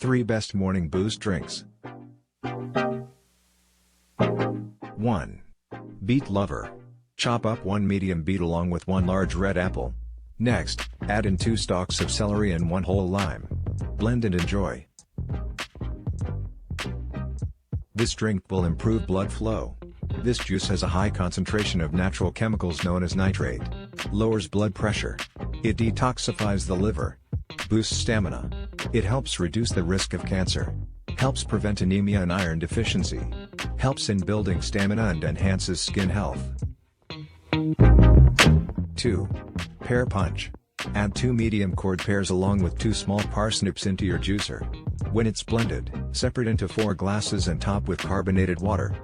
3 Best Morning Boost Drinks. 1. Beet Lover. Chop up 1 medium beet along with 1 large red apple. Next, add in 2 stalks of celery and 1 whole lime. Blend and enjoy. This drink will improve blood flow. This juice has a high concentration of natural chemicals known as nitrate. Lowers blood pressure. It detoxifies the liver. Boosts stamina. It helps reduce the risk of cancer. Helps prevent anemia and iron deficiency. Helps in building stamina and enhances skin health. 2. Pear Punch. Add 2 medium cord pears along with 2 small parsnips into your juicer. When it's blended, separate into 4 glasses and top with carbonated water.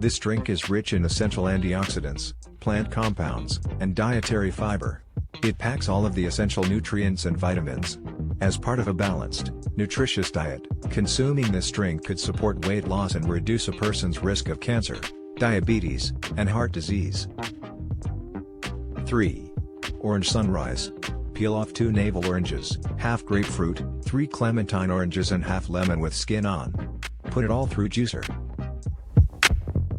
This drink is rich in essential antioxidants, plant compounds, and dietary fiber. It packs all of the essential nutrients and vitamins. As part of a balanced, nutritious diet, consuming this drink could support weight loss and reduce a person's risk of cancer, diabetes, and heart disease. 3. Orange Sunrise. Peel off 2 navel oranges, half grapefruit, 3 clementine oranges and half lemon with skin on. Put it all through juicer.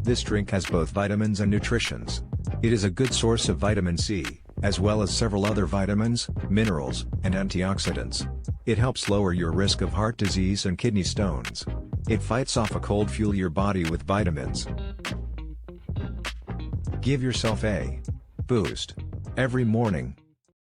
This drink has both vitamins and nutritions. It is a good source of vitamin C, as well as several other vitamins, minerals, and antioxidants. It helps lower your risk of heart disease and kidney stones. It fights off a cold. Fuel your body with vitamins. Give yourself a boost every morning.